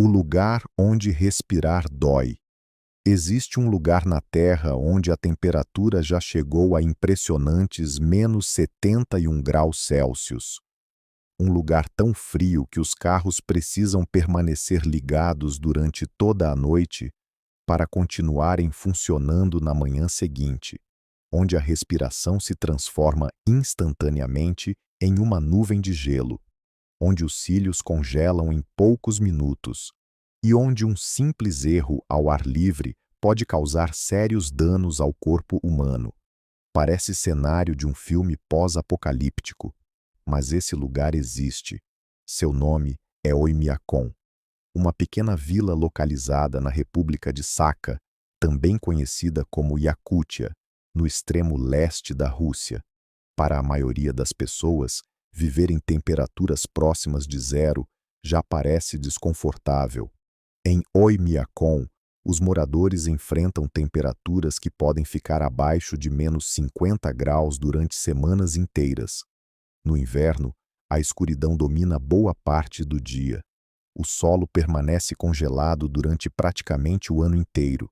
O lugar onde respirar dói. Existe um lugar na Terra onde a temperatura já chegou a impressionantes -71 graus Celsius. Um lugar tão frio que os carros precisam permanecer ligados durante toda a noite para continuarem funcionando na manhã seguinte, onde a respiração se transforma instantaneamente em uma nuvem de gelo, onde os cílios congelam em poucos minutos, e onde um simples erro ao ar livre pode causar sérios danos ao corpo humano. Parece cenário de um filme pós-apocalíptico, mas esse lugar existe. Seu nome é Oymyakon, uma pequena vila localizada na República de Sakha, também conhecida como Iacútia, no extremo leste da Rússia. Para a maioria das pessoas, viver em temperaturas próximas de zero já parece desconfortável. Em Oymyakon, os moradores enfrentam temperaturas que podem ficar abaixo de -50 graus durante semanas inteiras. No inverno, a escuridão domina boa parte do dia. O solo permanece congelado durante praticamente o ano inteiro,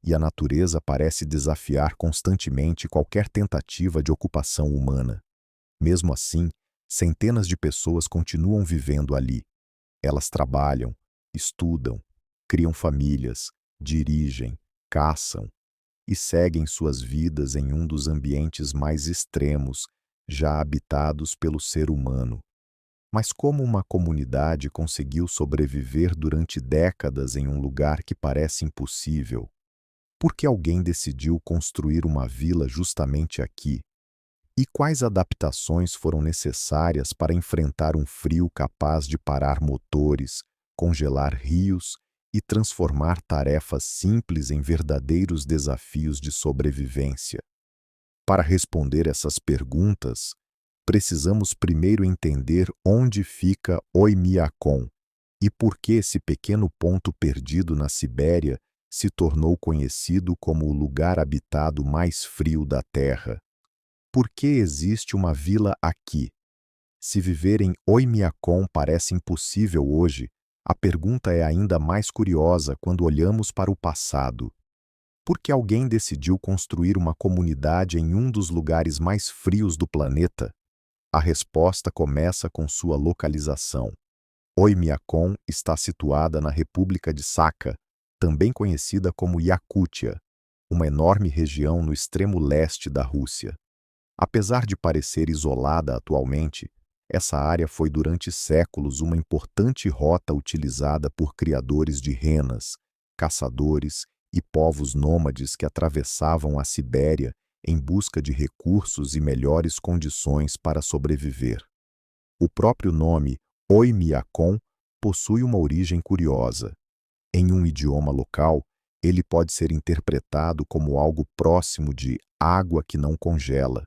e a natureza parece desafiar constantemente qualquer tentativa de ocupação humana. Mesmo assim, centenas de pessoas continuam vivendo ali. Elas trabalham, estudam, criam famílias, dirigem, caçam e seguem suas vidas em um dos ambientes mais extremos já habitados pelo ser humano. Mas como uma comunidade conseguiu sobreviver durante décadas em um lugar que parece impossível? Por que alguém decidiu construir uma vila justamente aqui? E quais adaptações foram necessárias para enfrentar um frio capaz de parar motores, congelar rios e transformar tarefas simples em verdadeiros desafios de sobrevivência? Para responder essas perguntas, precisamos primeiro entender onde fica Oymyakon e por que esse pequeno ponto perdido na Sibéria se tornou conhecido como o lugar habitado mais frio da Terra. Por que existe uma vila aqui? Se viver em Oymyakon parece impossível hoje, a pergunta é ainda mais curiosa quando olhamos para o passado. Por que alguém decidiu construir uma comunidade em um dos lugares mais frios do planeta? A resposta começa com sua localização. Oymyakon está situada na República de Sakha, também conhecida como Iacútia, uma enorme região no extremo leste da Rússia. Apesar de parecer isolada atualmente, essa área foi durante séculos uma importante rota utilizada por criadores de renas, caçadores e povos nômades que atravessavam a Sibéria em busca de recursos e melhores condições para sobreviver. O próprio nome Oymyakon possui uma origem curiosa. Em um idioma local, ele pode ser interpretado como algo próximo de água que não congela.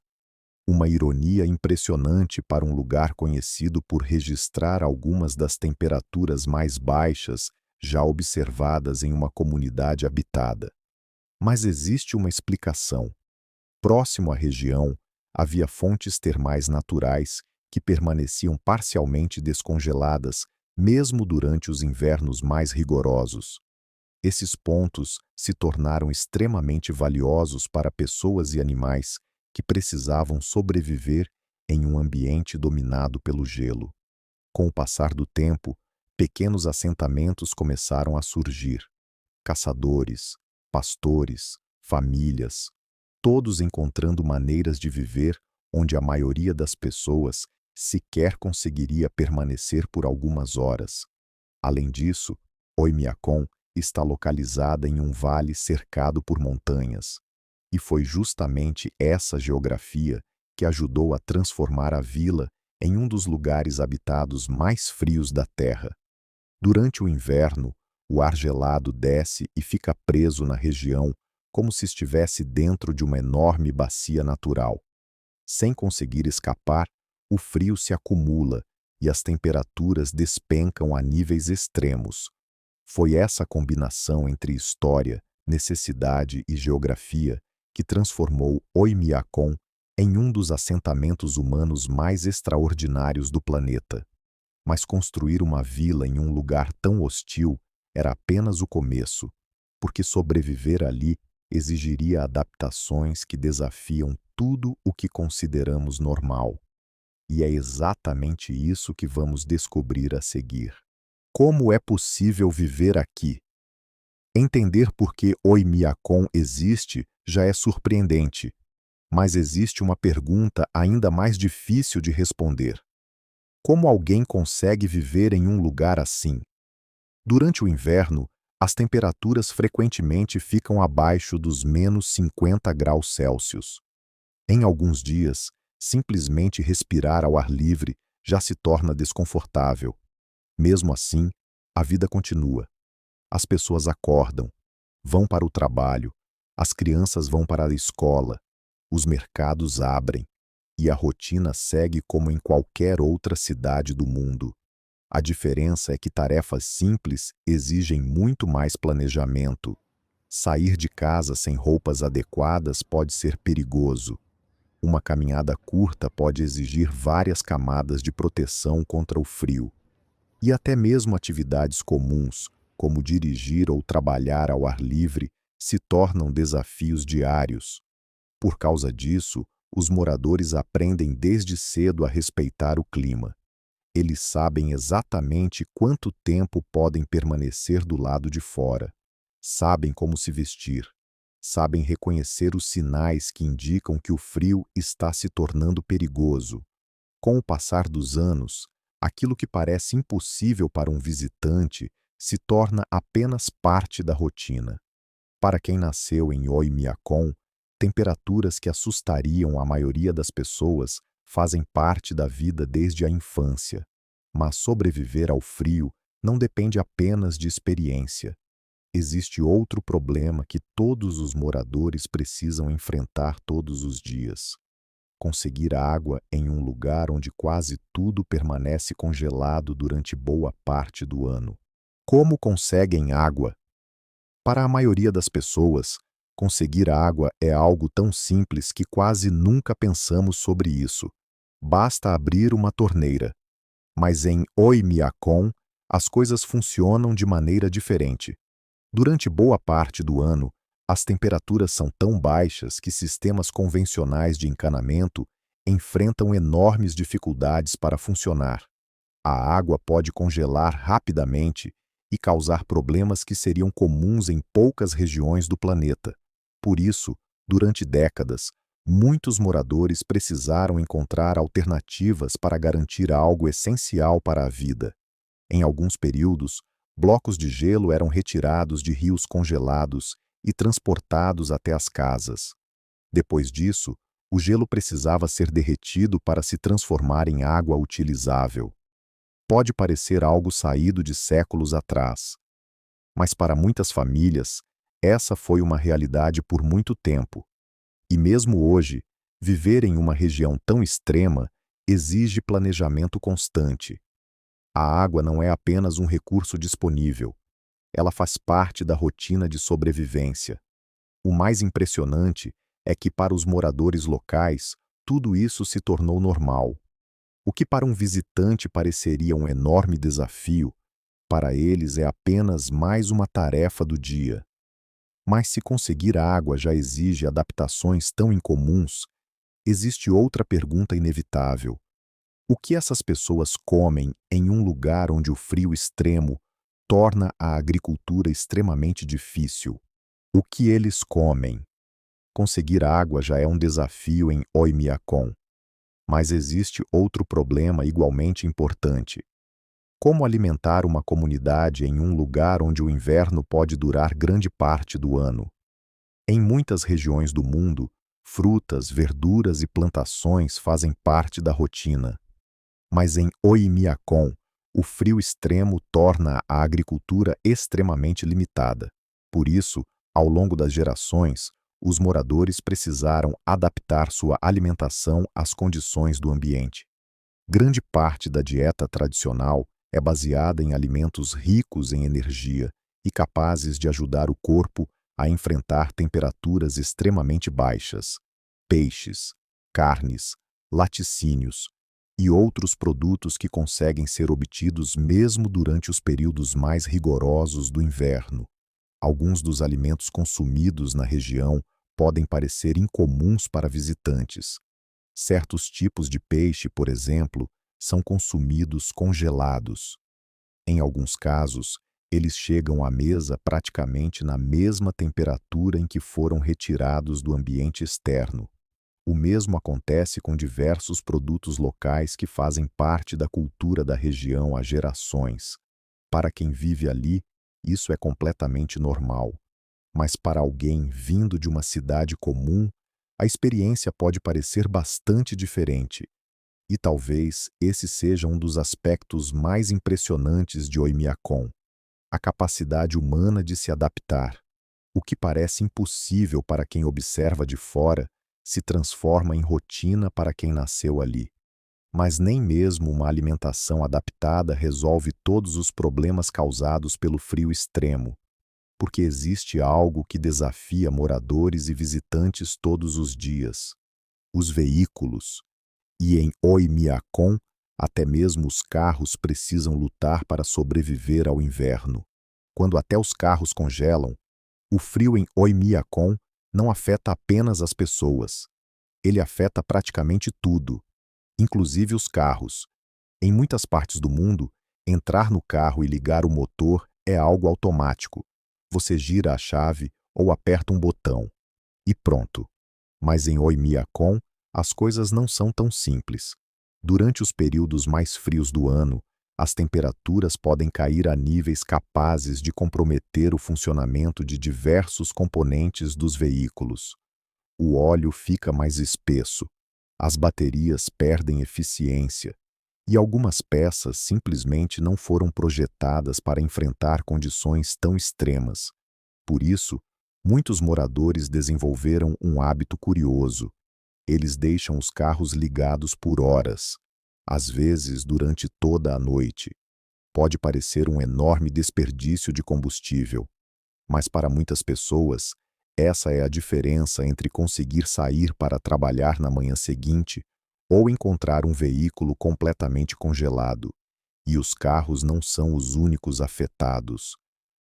Uma ironia impressionante para um lugar conhecido por registrar algumas das temperaturas mais baixas já observadas em uma comunidade habitada. Mas existe uma explicação. Próximo à região, havia fontes termais naturais que permaneciam parcialmente descongeladas, mesmo durante os invernos mais rigorosos. Esses pontos se tornaram extremamente valiosos para pessoas e animais que precisavam sobreviver em um ambiente dominado pelo gelo. Com o passar do tempo, pequenos assentamentos começaram a surgir. Caçadores, pastores, famílias, todos encontrando maneiras de viver onde a maioria das pessoas sequer conseguiria permanecer por algumas horas. Além disso, Oymyakon está localizada em um vale cercado por montanhas, e foi justamente essa geografia que ajudou a transformar a vila em um dos lugares habitados mais frios da Terra. Durante o inverno, o ar gelado desce e fica preso na região como se estivesse dentro de uma enorme bacia natural. Sem conseguir escapar, o frio se acumula e as temperaturas despencam a níveis extremos. Foi essa combinação entre história, necessidade e geografia que transformou Oymyakon em um dos assentamentos humanos mais extraordinários do planeta. Mas construir uma vila em um lugar tão hostil era apenas o começo, porque sobreviver ali exigiria adaptações que desafiam tudo o que consideramos normal. E é exatamente isso que vamos descobrir a seguir. Como é possível viver aqui? Entender por que Oymyakon existe já é surpreendente, mas existe uma pergunta ainda mais difícil de responder. Como alguém consegue viver em um lugar assim? Durante o inverno, as temperaturas frequentemente ficam abaixo dos -50 graus Celsius. Em alguns dias, simplesmente respirar ao ar livre já se torna desconfortável. Mesmo assim, a vida continua. As pessoas acordam, vão para o trabalho, as crianças vão para a escola, os mercados abrem, e a rotina segue como em qualquer outra cidade do mundo. A diferença é que tarefas simples exigem muito mais planejamento. Sair de casa sem roupas adequadas pode ser perigoso. Uma caminhada curta pode exigir várias camadas de proteção contra o frio. E até mesmo atividades comuns, como dirigir ou trabalhar ao ar livre, se tornam desafios diários. Por causa disso, os moradores aprendem desde cedo a respeitar o clima. Eles sabem exatamente quanto tempo podem permanecer do lado de fora. Sabem como se vestir. Sabem reconhecer os sinais que indicam que o frio está se tornando perigoso. Com o passar dos anos, aquilo que parece impossível para um visitante se torna apenas parte da rotina. Para quem nasceu em Oymyakon, temperaturas que assustariam a maioria das pessoas fazem parte da vida desde a infância. Mas sobreviver ao frio não depende apenas de experiência. Existe outro problema que todos os moradores precisam enfrentar todos os dias: conseguir água em um lugar onde quase tudo permanece congelado durante boa parte do ano. Como conseguem água? Para a maioria das pessoas, conseguir água é algo tão simples que quase nunca pensamos sobre isso. Basta abrir uma torneira. Mas em Oymyakon, as coisas funcionam de maneira diferente. Durante boa parte do ano, as temperaturas são tão baixas que sistemas convencionais de encanamento enfrentam enormes dificuldades para funcionar. A água pode congelar rapidamente e causar problemas que seriam comuns em poucas regiões do planeta. Por isso, durante décadas, muitos moradores precisaram encontrar alternativas para garantir algo essencial para a vida. Em alguns períodos, blocos de gelo eram retirados de rios congelados e transportados até as casas. Depois disso, o gelo precisava ser derretido para se transformar em água utilizável. Pode parecer algo saído de séculos atrás, mas para muitas famílias, essa foi uma realidade por muito tempo. E mesmo hoje, viver em uma região tão extrema exige planejamento constante. A água não é apenas um recurso disponível, ela faz parte da rotina de sobrevivência. O mais impressionante é que, para os moradores locais, tudo isso se tornou normal. O que para um visitante pareceria um enorme desafio, para eles é apenas mais uma tarefa do dia. Mas se conseguir água já exige adaptações tão incomuns, existe outra pergunta inevitável. O que essas pessoas comem em um lugar onde o frio extremo torna a agricultura extremamente difícil? O que eles comem? Conseguir água já é um desafio em Oymyakon. Mas existe outro problema igualmente importante. Como alimentar uma comunidade em um lugar onde o inverno pode durar grande parte do ano? Em muitas regiões do mundo, frutas, verduras e plantações fazem parte da rotina. Mas em Oymyakon, o frio extremo torna a agricultura extremamente limitada. Por isso, ao longo das gerações, os moradores precisaram adaptar sua alimentação às condições do ambiente. Grande parte da dieta tradicional é baseada em alimentos ricos em energia e capazes de ajudar o corpo a enfrentar temperaturas extremamente baixas. Peixes, carnes, laticínios e outros produtos que conseguem ser obtidos mesmo durante os períodos mais rigorosos do inverno. Alguns dos alimentos consumidos na região podem parecer incomuns para visitantes. Certos tipos de peixe, por exemplo, são consumidos congelados. Em alguns casos, eles chegam à mesa praticamente na mesma temperatura em que foram retirados do ambiente externo. O mesmo acontece com diversos produtos locais que fazem parte da cultura da região há gerações. Para quem vive ali, isso é completamente normal. Mas para alguém vindo de uma cidade comum, a experiência pode parecer bastante diferente. E talvez esse seja um dos aspectos mais impressionantes de Oymyakon, a capacidade humana de se adaptar. O que parece impossível para quem observa de fora se transforma em rotina para quem nasceu ali. Mas nem mesmo uma alimentação adaptada resolve todos os problemas causados pelo frio extremo, porque existe algo que desafia moradores e visitantes todos os dias: os veículos. E em Oymyakon, até mesmo os carros precisam lutar para sobreviver ao inverno. Quando até os carros congelam, o frio em Oymyakon não afeta apenas as pessoas. Ele afeta praticamente tudo, inclusive os carros. Em muitas partes do mundo, entrar no carro e ligar o motor é algo automático. Você gira a chave ou aperta um botão. E pronto. Mas em Oymyakon, as coisas não são tão simples. Durante os períodos mais frios do ano, as temperaturas podem cair a níveis capazes de comprometer o funcionamento de diversos componentes dos veículos. O óleo fica mais espesso, as baterias perdem eficiência, e algumas peças simplesmente não foram projetadas para enfrentar condições tão extremas. Por isso, muitos moradores desenvolveram um hábito curioso. Eles deixam os carros ligados por horas, às vezes durante toda a noite. Pode parecer um enorme desperdício de combustível, mas para muitas pessoas, essa é a diferença entre conseguir sair para trabalhar na manhã seguinte ou encontrar um veículo completamente congelado. E os carros não são os únicos afetados.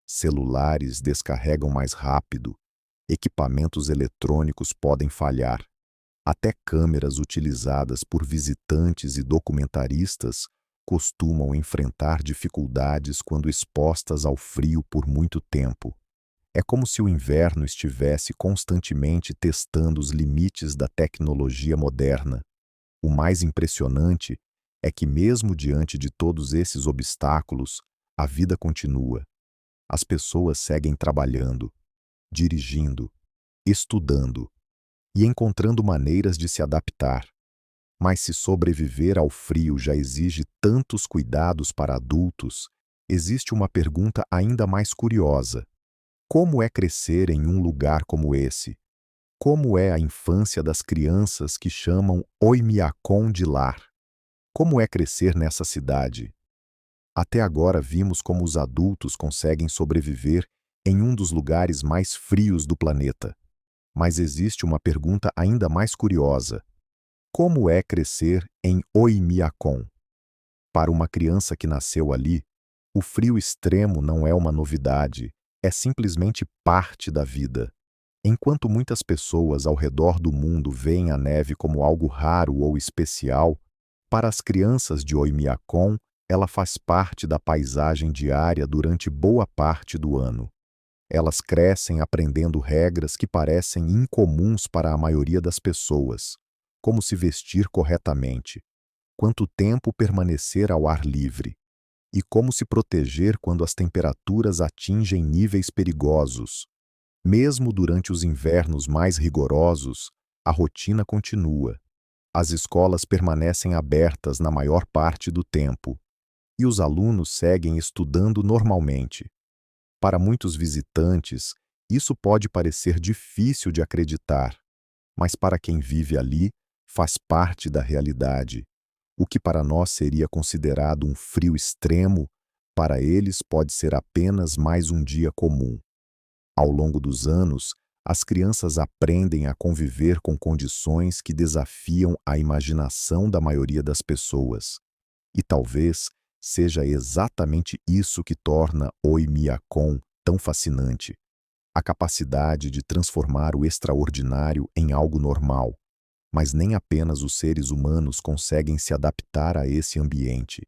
Celulares descarregam mais rápido, equipamentos eletrônicos podem falhar. Até câmeras utilizadas por visitantes e documentaristas costumam enfrentar dificuldades quando expostas ao frio por muito tempo. É como se o inverno estivesse constantemente testando os limites da tecnologia moderna. O mais impressionante é que, mesmo diante de todos esses obstáculos, a vida continua. As pessoas seguem trabalhando, dirigindo, estudando e encontrando maneiras de se adaptar. Mas se sobreviver ao frio já exige tantos cuidados para adultos, existe uma pergunta ainda mais curiosa. Como é crescer em um lugar como esse? Como é a infância das crianças que chamam Oymyakon de lar? Como é crescer nessa cidade? Até agora vimos como os adultos conseguem sobreviver em um dos lugares mais frios do planeta. Mas existe uma pergunta ainda mais curiosa. Como é crescer em Oymyakon? Para uma criança que nasceu ali, o frio extremo não é uma novidade, é simplesmente parte da vida. Enquanto muitas pessoas ao redor do mundo veem a neve como algo raro ou especial, para as crianças de Oymyakon, ela faz parte da paisagem diária durante boa parte do ano. Elas crescem aprendendo regras que parecem incomuns para a maioria das pessoas, como se vestir corretamente, quanto tempo permanecer ao ar livre, e como se proteger quando as temperaturas atingem níveis perigosos. Mesmo durante os invernos mais rigorosos, a rotina continua. As escolas permanecem abertas na maior parte do tempo, e os alunos seguem estudando normalmente. Para muitos visitantes, isso pode parecer difícil de acreditar, mas para quem vive ali, faz parte da realidade. O que para nós seria considerado um frio extremo, para eles pode ser apenas mais um dia comum. Ao longo dos anos, As crianças aprendem a conviver com condições que desafiam a imaginação da maioria das pessoas. E talvez seja exatamente isso que torna Oimiakon tão fascinante: a capacidade de transformar o extraordinário em algo normal. Mas nem apenas os seres humanos conseguem se adaptar a esse ambiente.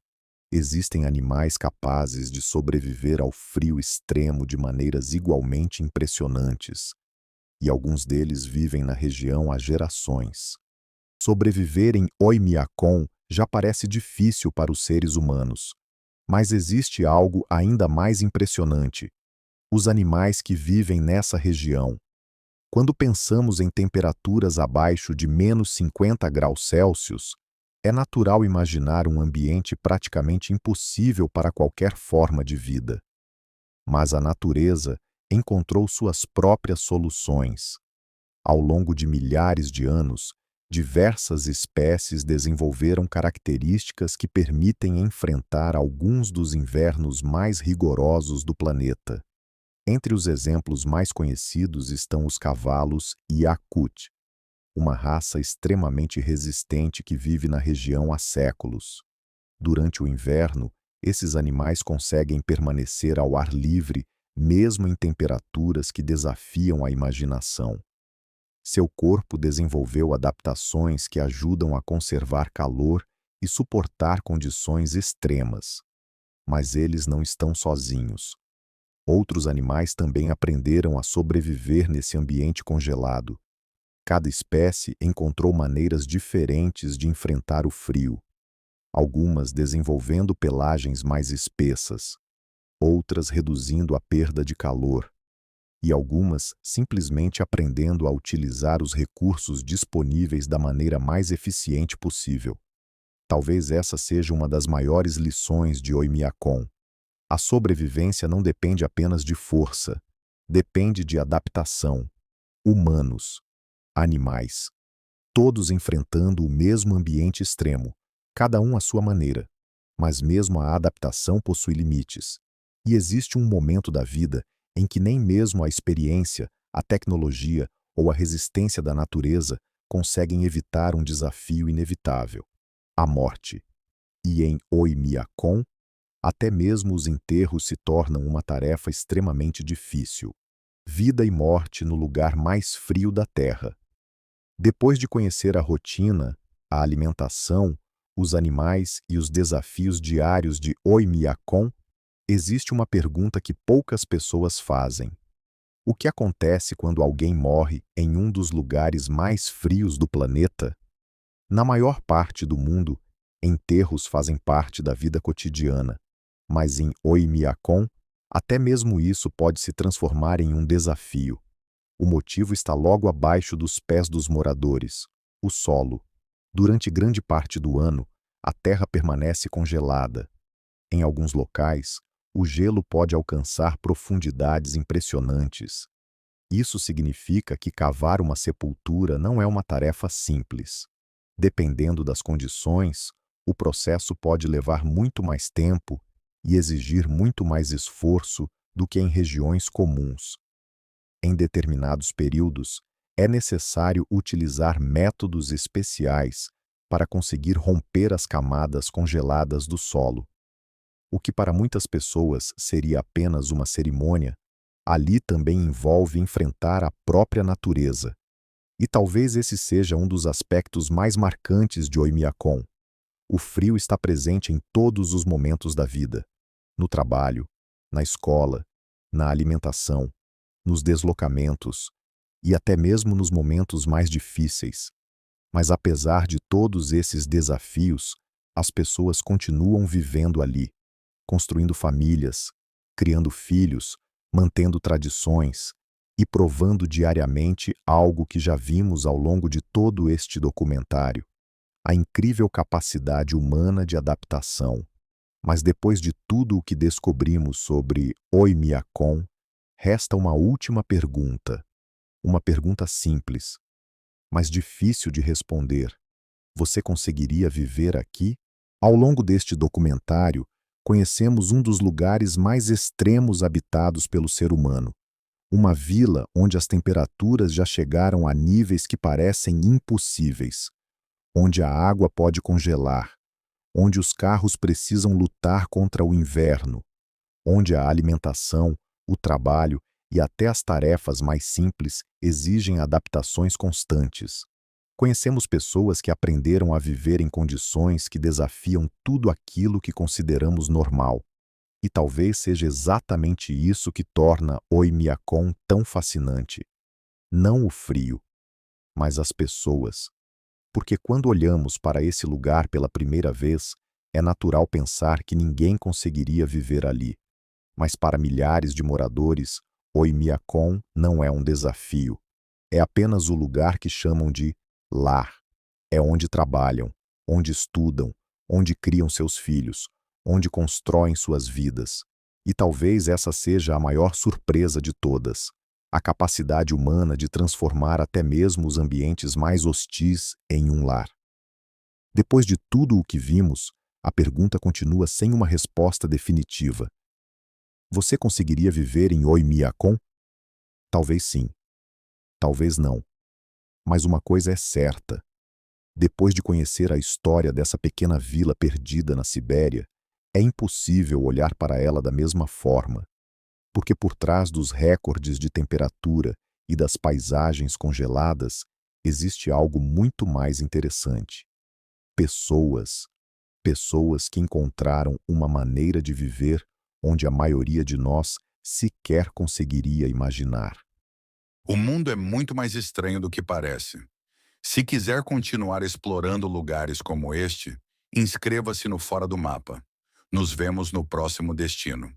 Existem animais capazes de sobreviver ao frio extremo de maneiras igualmente impressionantes, e alguns deles vivem na região há gerações. Sobreviver em Oimiakon já parece difícil para os seres humanos, mas existe algo ainda mais impressionante: os animais que vivem nessa região. Quando pensamos em temperaturas abaixo de -50 graus Celsius, é natural imaginar um ambiente praticamente impossível para qualquer forma de vida. Mas a natureza encontrou suas próprias soluções. Ao longo de milhares de anos, diversas espécies desenvolveram características que permitem enfrentar alguns dos invernos mais rigorosos do planeta. Entre os exemplos mais conhecidos estão os cavalos Yakut, uma raça extremamente resistente que vive na região há séculos. Durante o inverno, esses animais conseguem permanecer ao ar livre, mesmo em temperaturas que desafiam a imaginação. Seu corpo desenvolveu adaptações que ajudam a conservar calor e suportar condições extremas. Mas eles não estão sozinhos. Outros animais também aprenderam a sobreviver nesse ambiente congelado. Cada espécie encontrou maneiras diferentes de enfrentar o frio, algumas desenvolvendo pelagens mais espessas, outras reduzindo a perda de calor, e algumas simplesmente aprendendo a utilizar os recursos disponíveis da maneira mais eficiente possível. Talvez essa seja uma das maiores lições de Oimiakon. A sobrevivência não depende apenas de força, depende de adaptação. Humanos, animais, todos enfrentando o mesmo ambiente extremo, cada um à sua maneira. Mas mesmo a adaptação possui limites. E existe um momento da vida em que nem mesmo a experiência, a tecnologia ou a resistência da natureza conseguem evitar um desafio inevitável: a morte. E em Oimiakon, até mesmo os enterros se tornam uma tarefa extremamente difícil. Vida e morte no lugar mais frio da Terra. Depois de conhecer a rotina, a alimentação, os animais e os desafios diários de Oimiakon, existe uma pergunta que poucas pessoas fazem: o que acontece quando alguém morre em um dos lugares mais frios do planeta? Na maior parte do mundo, enterros fazem parte da vida cotidiana. Mas em Oimiakon, até mesmo isso pode se transformar em um desafio. O motivo está logo abaixo dos pés dos moradores: o solo. Durante grande parte do ano, a terra permanece congelada. Em alguns locais, o gelo pode alcançar profundidades impressionantes. Isso significa que cavar uma sepultura não é uma tarefa simples. Dependendo das condições, o processo pode levar muito mais tempo e exigir muito mais esforço do que em regiões comuns. Em determinados períodos, é necessário utilizar métodos especiais para conseguir romper as camadas congeladas do solo. O que para muitas pessoas seria apenas uma cerimônia, ali também envolve enfrentar a própria natureza. E talvez esse seja um dos aspectos mais marcantes de Oimiakon. O frio está presente em todos os momentos da vida: no trabalho, na escola, na alimentação, nos deslocamentos e até mesmo nos momentos mais difíceis. Mas apesar de todos esses desafios, as pessoas continuam vivendo ali, construindo famílias, criando filhos, mantendo tradições e provando diariamente algo que já vimos ao longo de todo este documentário: a incrível capacidade humana de adaptação. Mas depois de tudo o que descobrimos sobre Oimiakon, resta uma última pergunta. Uma pergunta simples, mas difícil de responder: você conseguiria viver aqui? Ao longo deste documentário, conhecemos um dos lugares mais extremos habitados pelo ser humano, Uma vila onde as temperaturas já chegaram a níveis que parecem impossíveis, onde a água pode congelar, onde os carros precisam lutar contra o inverno, onde a alimentação, o trabalho e até as tarefas mais simples exigem adaptações constantes. Conhecemos pessoas que aprenderam a viver em condições que desafiam tudo aquilo que consideramos normal. E talvez seja exatamente isso que torna Oymyakon tão fascinante. Não o frio, mas as pessoas. Porque quando olhamos para esse lugar pela primeira vez, é natural pensar que ninguém conseguiria viver ali. Mas para milhares de moradores, Oymyakon não é um desafio. É apenas o lugar que chamam de lar. É onde trabalham, onde estudam, onde criam seus filhos, onde constroem suas vidas. E talvez essa seja a maior surpresa de todas: a capacidade humana de transformar até mesmo os ambientes mais hostis em um lar. Depois de tudo o que vimos, a pergunta continua sem uma resposta definitiva. Você conseguiria viver em Oymyakon? Talvez sim, talvez não. Mas uma coisa é certa. Depois de conhecer a história dessa pequena vila perdida na Sibéria, é impossível olhar para ela da mesma forma, porque por trás dos recordes de temperatura e das paisagens congeladas, existe algo muito mais interessante. Pessoas. Pessoas que encontraram uma maneira de viver onde a maioria de nós sequer conseguiria imaginar. O mundo é muito mais estranho do que parece. Se quiser continuar explorando lugares como este, inscreva-se no Fora do Mapa. Nos vemos no próximo destino.